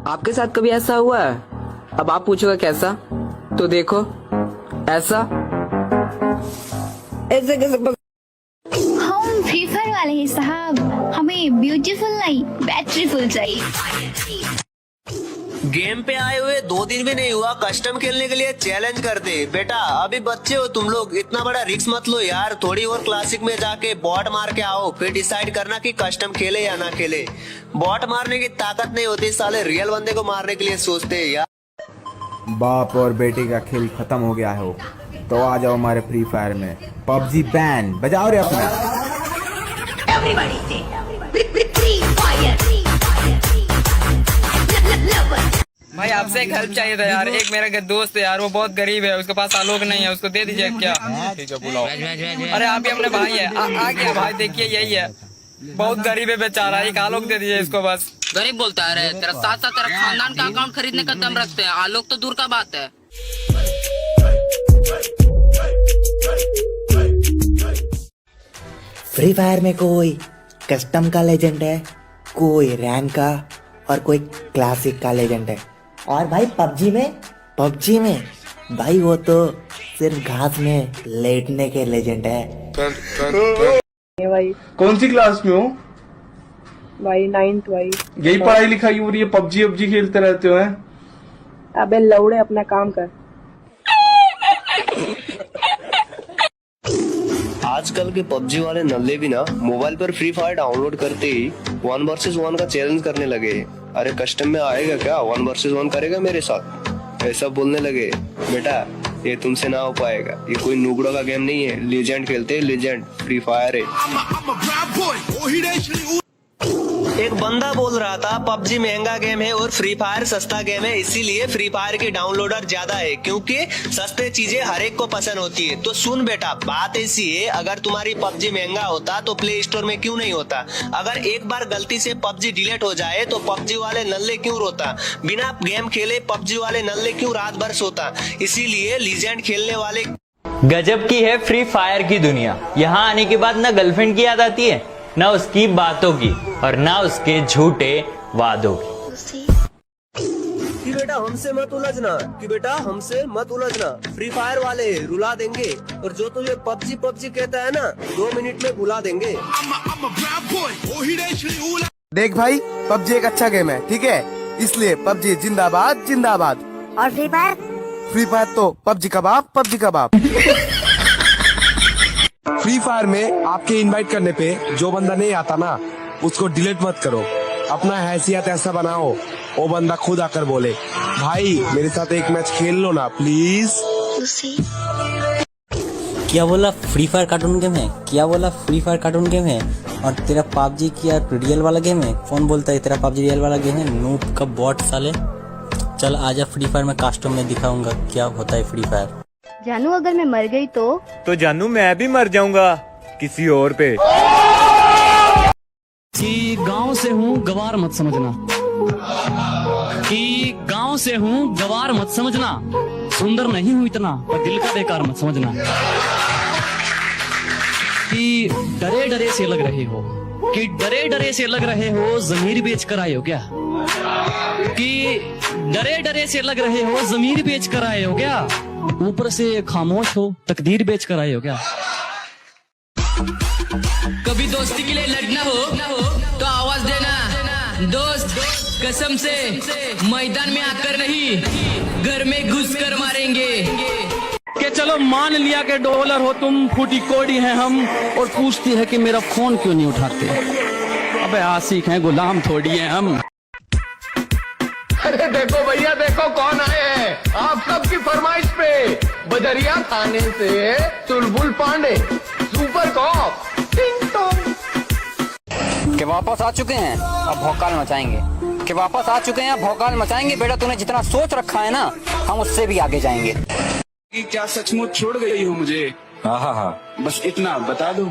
आपके साथ कभी ऐसा हुआ है? अब आप पूछोगे कैसा, तो देखो ऐसा। ऐसे कैसे हम फ्री फायर वाले हैं साहब, हमें ब्यूटीफुल नहीं बैटरीफुल चाहिए। गेम पे आए हुए 2 दिन भी नहीं हुआ, कस्टम खेलने के लिए चैलेंज करते। बेटा अभी बच्चे हो तुम लोग, इतना बड़ा रिस्क मत लो यार। थोड़ी और क्लासिक में जाके बॉट मार के आओ, फिर डिसाइड करना कि कस्टम खेले या ना खेले। बॉट मारने की ताकत नहीं होती, साले रियल बंदे को मारने के लिए सोचते हैं यार। बाप और बेटे का खेल खत्म हो गया हो तो आ जाओ हमारे फ्री फायर में। पबजी बैन बजाओ रे अपना। भाई आपसे एक हेल्प चाहिए था यार। एक मेरा दोस्त है यार, वो बहुत गरीब है, उसके पास आलोक नहीं है, उसको दे दीजिए क्या? ठीक है बुलाओ। अरे आप ही अपने भाई है, आ गया भाई, देखिए यही है, बहुत गरीब है बेचारा, एक आलोक दे दीजिए इसको बस। गरीब बोलता है रे, तेरा साथ साथ तेरा खानदान का अकाउंट खरीदने का दम रखते हैं, आलोक तो दूर का बात है। फ्री फायर में कोई कस्टम का लेजेंड है, कोई रैंक का और कोई क्लासिक का लेजेंड है। और भाई पबजी में भाई वो तो सिर्फ घास में लेटने के लेजेंड है। भाई कौन सी क्लास में हो? भाई 9th भाई। यही पढ़ाई लिखाई हो रही है, पबजी खेलते रहते हो हैं? अबे लौड़े अपना काम कर। आजकल के पबजी वाले नल्ले भी ना मोबाइल पर फ्री फायर डाउनलोड करते ही 1 वर्सेस 1 का चैलेंज करने लगे। अरे कस्टम में आएगा क्या, 1 वर्सेस 1 करेगा मेरे साथ, ऐसा बोलने लगे। बेटा ये तुमसे ना हो पाएगा, ये कोई नुगड़ों का गेम नहीं है, लेजेंड खेलते हैं, लेजेंड फ्री फायर है। एक बंदा बोल रहा था पबजी महंगा गेम है और फ्री फायर सस्ता गेम है, इसीलिए फ्री फायर की डाउनलोडर ज्यादा है, क्योंकि सस्ते चीजें हर एक को पसंद होती है। तो सुन बेटा, बात ऐसी है, अगर तुम्हारी पबजी महंगा होता तो प्ले स्टोर में क्यों नहीं होता? अगर एक बार गलती से पबजी डिलीट हो जाए तो पबजी वाले नल्ले क्यों रोता? बिना गेम खेले पबजी वाले नल्ले क्यों रात भर सोता? इसीलिए लीजेंड खेलने वाले। गजब की है फ्री फायर की दुनिया। यहाँ आने के बाद ना गर्लफ्रेंड की याद आती है, ना उसकी बातों की, और ना उसके झूठे वादों की। कि बेटा हमसे मत उलझना, फ्री फायर वाले रुला देंगे, और जो तुझे पबजी कहता है ना 2 मिनट में बुला देंगे। देख भाई, पबजी एक अच्छा गेम है, ठीक है, इसलिए पबजी जिंदाबाद जिंदाबाद। और फ्री फायर तो पबजी कबाब। फ्री फायर में आपके इनवाइट करने पे जो बंदा नहीं आता ना, उसको डिलीट मत करो, अपना हैसियत ऐसा बनाओ वो बंदा खुद आकर बोले भाई मेरे साथ एक मैच खेल लो ना प्लीज। क्या बोला फ्री फायर कार्टून गेम है? और तेरा पबजी क्या रियल वाला गेम है? कौन बोलता है तेरा पबजी रियल वाला गेम है? नूब का बॉट साले। चल आजा, फ्री फायर में कस्टम में दिखाऊंगा क्या होता है फ्री फायर। जानू अगर मैं मर गई तो जानू मैं भी मर जाऊंगा किसी और पे। कि गांव से हूँ गवार मत समझना, सुंदर नहीं हूँ इतना पर दिल का बेकार मत समझना। कि डरे डरे से लग रहे हो, जमीर बेच कर आए हो क्या? जमीर बेच कर आए हो क्या? ऊपर से खामोश हो, तकदीर बेच कर आए हो क्या? कभी दोस्ती के लिए लड़ना हो तो आवाज देना दोस्त, कसम से मैदान में आकर नहीं, घर में घुस कर मारेंगे। कि चलो मान लिया कि डॉलर हो तुम, फूटी कोड़ी हैं हम, और पूछती है कि मेरा फोन क्यों नहीं उठाते। अबे आशिक हैं, गुलाम थोड़ी हैं हम। अरे देखो भैया, देखो कौन आए हैं आप सबकी फरमाइश पे। बजरिया थाने से चुलबुल पांडे, सुपर कॉप के वापस आ चुके हैं, अब भौकाल मचाएंगे। बेटा तूने जितना सोच रखा है ना, हम उससे भी आगे जाएंगे। क्या सचमुच छोड़ गई हो मुझे? हाँ, बस इतना बता दो।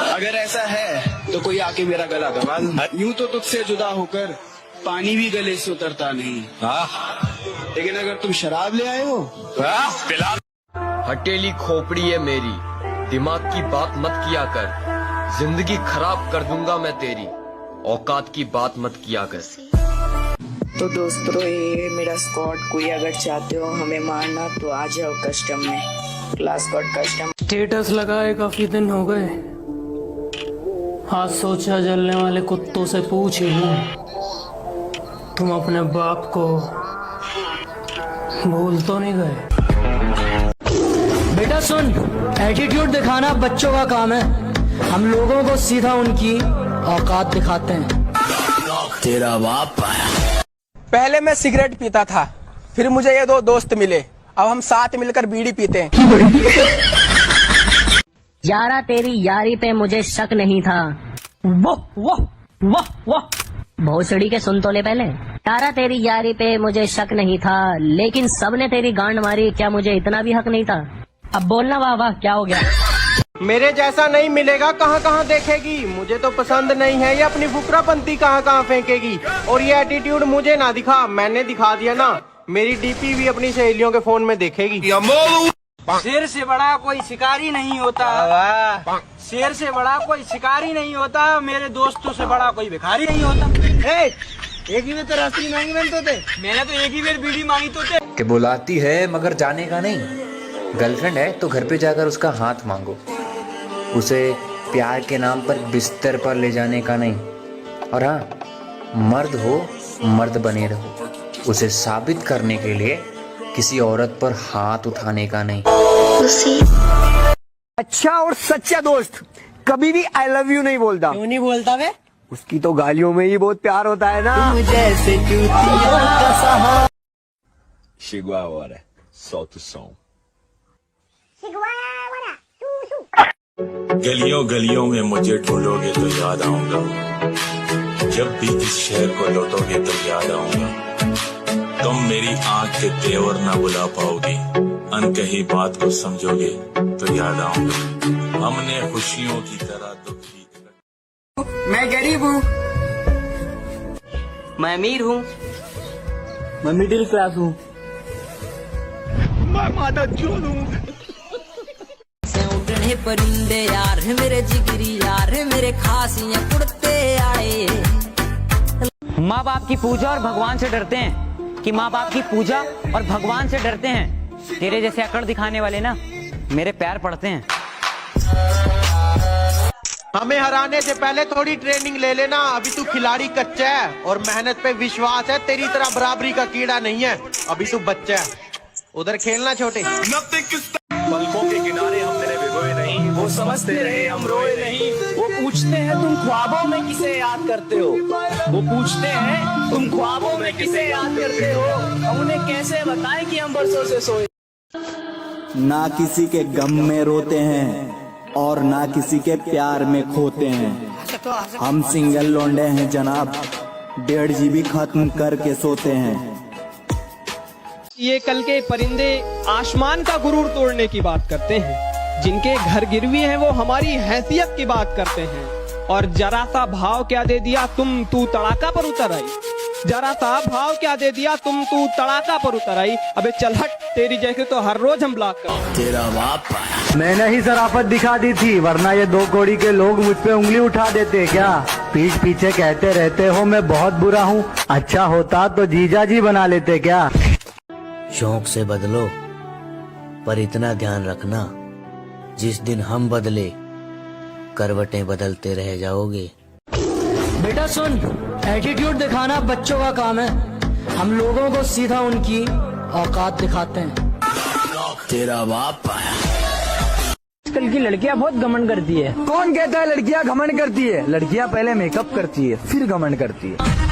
अगर ऐसा है तो कोई आके मेरा गला दबा दो। यूं तो तुझसे जुदा होकर पानी भी गले से उतरता नहीं, लेकिन अगर तुम शराब ले आए हो पिला। हटेली खोपड़ी है मेरी, दिमाग की बात मत किया कर, जिंदगी खराब कर दूंगा मैं तेरी, औकात की बात मत किया कर। तो दोस्तों ये मेरा स्क्वाड, कोई अगर चाहते हो हमें मारना तो आ जाओ कस्टम में, क्लास स्क्वाड कस्टम। स्टेटस लगाए काफी दिन हो गए, आज सोचा जलने वाले कुत्तों से पूछ ही लूं, तुम अपने बाप को भूल तो नहीं गए? बेटा सुन, एटीट्यूड दिखाना बच्चों का काम है, हम लोगों को सीधा उनकी औकात दिखाते हैं। तेरा बाप आया। पहले मैं सिगरेट पीता था, फिर मुझे ये दो दोस्त मिले, अब हम साथ मिलकर बीड़ी पीते हैं। यारा तेरी यारी पे मुझे शक नहीं था। वाह वाह वाह वाह, भोसड़ी के सुन तो ले पहले। यारा तेरी यारी पे मुझे शक नहीं था, लेकिन सबने तेरी गांड मारी, क्या मुझे इतना भी हक नहीं था? अब बोलना वाह वाह, क्या हो गया? मेरे जैसा नहीं मिलेगा, कहाँ कहाँ देखेगी, मुझे तो पसंद नहीं है, ये अपनी फुकरापंती कहाँ कहाँ फेंकेगी। और ये एटीट्यूड मुझे ना दिखा, मैंने दिखा दिया ना, मेरी डीपी भी अपनी सहेलियों के फोन में देखेगी। शेर से बड़ा कोई शिकारी नहीं होता, शेर से बड़ा कोई शिकारी नहीं होता, मेरे दोस्तों से बड़ा कोई भिखारी नहीं होता। एक ही में तो रास्ते मांगी बनते थे, मैंने तो एक ही बार बीड़ी मांगी तो थे। कि बुलाती है मगर जाने का नहीं, गर्लफ्रेंड है तो घर पे जाकर उसका हाथ मांगो, उसे प्यार के नाम पर बिस्तर पर ले जाने का नहीं। और हाँ, मर्द हो मर्द बने रहो, उसे साबित करने के लिए किसी औरत पर हाथ उठाने का नहीं। अच्छा और सच्चा दोस्त कभी भी आई लव यू नहीं बोलता। क्यों नहीं बोलता वे? उसकी तो गालियों में ही बहुत प्यार होता है ना। जैसे Chegou a hora, solta o som. गलियों गलियों में मुझे ढूंढोगे तो याद आऊंगा, जब भी इस शहर को लौटोगे तो याद आऊंगा। तुम मेरी आंख के तेवर ना बुला पाओगे, अनकही बात को समझोगे तो याद आऊंगा। हमने खुशियों की तरह दुख भी। मैं गरीब हूँ, मैं अमीर हूँ, मैं मिडिल क्लास हूँ, मैं माता चोर हूँ। उड़ने परिंदे यार है मेरे जिगरी यार है मेरे खासियां उड़ते आए। माँ बाप की पूजा और भगवान से डरते हैं कि माँ बाप की पूजा और भगवान से डरते हैं। तेरे जैसे अकड़ दिखाने वाले ना मेरे पैर पड़ते हैं। हमें हराने से पहले थोड़ी ट्रेनिंग ले लेना, अभी तू खिलाड़ी कच्चा है और मेहनत पे विश्वास है, तेरी तरह बराबरी का कीड़ा नहीं है, अभी तू बच्चा है, उधर खेलना छोटे। पलकों के किनारे हम तेरे भिगोए नहीं, वो समझते रहे हम रोए नहीं। वो पूछते हैं तुम ख्वाबों में किसे याद करते हो, वो पूछते हैं तुम ख्वाबों में किसे याद करते हो, हम उन्हें कैसे बताएं कि हम बरसों से सोए। ना किसी के गम में रोते हैं और ना किसी के प्यार में खोते हैं। हम सिंगल लौंडे हैं जनाब, 1.5 GB खत्म करके सोते हैं। ये कल के परिंदे आसमान का गुरूर तोड़ने की बात करते हैं, जिनके घर गिरवी हैं वो हमारी हैसियत की बात करते हैं। और जरा सा भाव क्या दे दिया तू तड़ाका पर उतर आई, जरा सा भाव क्या दे दिया तू तड़ाका पर उतर आई। अबे चल हट, तेरी जैसे तो हर रोज हम ब्लॉक कर। तेरा बाप आया। मैंने ही शराफत दिखा दी थी, वरना ये 2 कौड़ी के लोग मुझ पे उंगली उठा देते क्या? पीठ पीछे कहते रहते हो मैं बहुत बुरा हूँ, अच्छा होता तो जीजा जी बना लेते क्या? शौक से बदलो, पर इतना ध्यान रखना जिस दिन हम बदले करवटें बदलते रह जाओगे। बेटा सुन, एटीट्यूड दिखाना बच्चों का काम है, हम लोगों को सीधा उनकी औकात दिखाते हैं। तेरा बाप आया। आजकल की लड़कियां बहुत घमंड करती है। कौन कहता है लड़कियां घमंड करती है? लड़कियां पहले मेकअप करती है फिर घमंड करती है।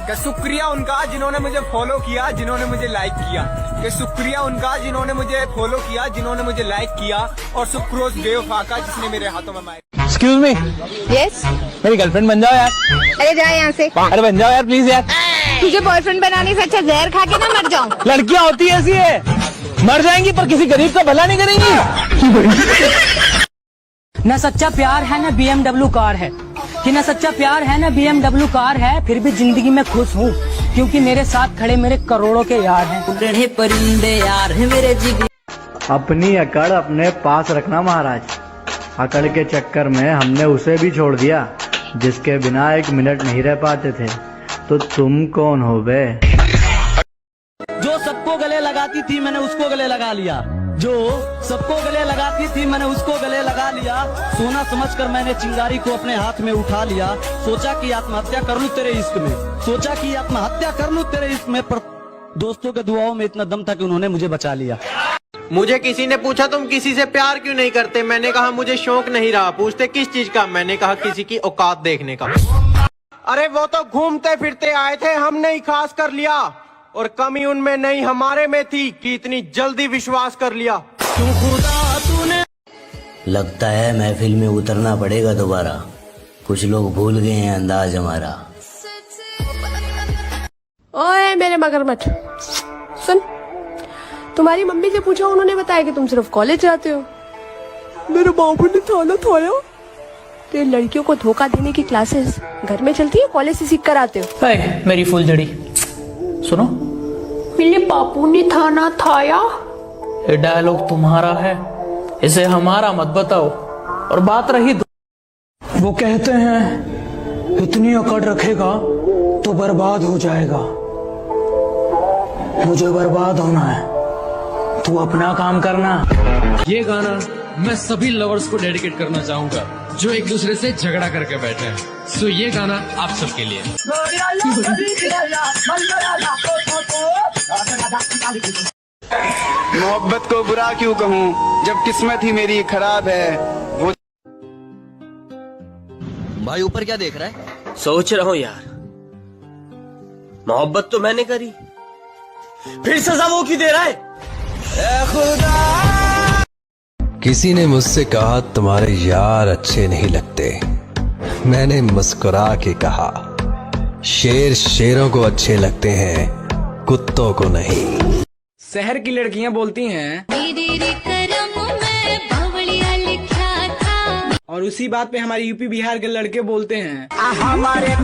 कि शुक्रिया उनका जिन्होंने मुझे फॉलो किया, जिन्होंने मुझे लाइक किया, कि शुक्रिया उनका जिन्होंने मुझे फॉलो किया, जिन्होंने मुझे लाइक किया, और सुक्रोज बेवफा का जिसने मेरे हाथों में माइक। Excuse me. यस, मेरी गर्लफ्रेंड बन जाओ यार। अरे जा यहाँ से। अरे बन जाओ यार प्लीज यार। तुझे बॉयफ्रेंड बनाने से अच्छा जहर खा के ना मर जाऊं। लड़कियां होती ऐसी है, मर जाएंगी पर किसी गरीब का भला नहीं करेंगी। न सच्चा प्यार है न BMW कार है, कि न सच्चा प्यार है न BMW कार है, फिर भी जिंदगी में खुश हूँ क्योंकि मेरे साथ खड़े मेरे करोड़ों के यार हैं। उड़ने परिंदे यार है मेरे जिगरी। अपनी अकड़ अपने पास रखना महाराज, अकड़ के चक्कर में हमने उसे भी छोड़ दिया जिसके बिना 1 मिनट नहीं रह पाते थे। तो तुम कौन हो बे? जो सबको गले लगाती थी मैंने उसको गले लगा लिया, जो सबको गले लगाती थी मैंने उसको गले लगा लिया। सोना समझकर मैंने चिंगारी को अपने हाथ में उठा लिया। सोचा कि आत्महत्या कर लूं तेरे इश्क में, सोचा कि आत्महत्या कर लूं तेरे इश्क में, पर दोस्तों के दुआओं में इतना दम था कि उन्होंने मुझे बचा लिया। मुझे किसी ने पूछा तुम किसी से प्यार क्यों नहीं करते, मैंने कहा मुझे शौक नहीं रहा। पूछते किस चीज का, मैंने कहा किसी की औकात देखने का। अरे वो तो घूमते फिरते आए थे, हमने ही खास कर लिया, और कमी उनमें नहीं हमारे में थी कि इतनी जल्दी विश्वास कर लिया। क्यों खुदा तूने। लगता है महफिल में उतरना पड़ेगा दोबारा, कुछ लोग भूल गए हैं अंदाज हमारा। ओए मेरे मगरमच्छ सुन, तुम्हारी मम्मी से पूछा, उन्होंने बताया कि तुम सिर्फ कॉलेज जाते हो। मेरे बाबू ने थाना थाया। तो लड़कियों को धोखा देने की क्लासेस घर में चलती है, कॉलेज से सीख कर आते हो। मेरी फुलझड़ी सुनो, मेरे बापू ने थाना थाया। ये डायलॉग तुम्हारा है, इसे हमारा मत बताओ। और बात रही वो कहते हैं इतनी अकड़ रखेगा तो बर्बाद हो जाएगा। मुझे बर्बाद होना है, तू अपना काम करना। ये गाना मैं सभी लवर्स को डेडिकेट करना चाहूंगा जो एक दूसरे से झगड़ा करके बैठे हैं। सो ये गाना आप सबके लिए। मोहब्बत को बुरा क्यों कहूँ जब किस्मत ही मेरी खराब है। वो भाई ऊपर क्या देख रहा है? सोच रहा हूँ यार, मोहब्बत तो मैंने करी, फिर सजा वो क्यों दे रहा है? ए खुदा। किसी ने मुझसे कहा तुम्हारे यार अच्छे नहीं लगते। मैंने मुस्कुरा के कहा शेर शेरों को अच्छे लगते हैं, कुत्तों को नहीं। शहर की लड़कियां बोलती हैं और उसी बात पे हमारे यूपी बिहार के लड़के बोलते हैं हमारे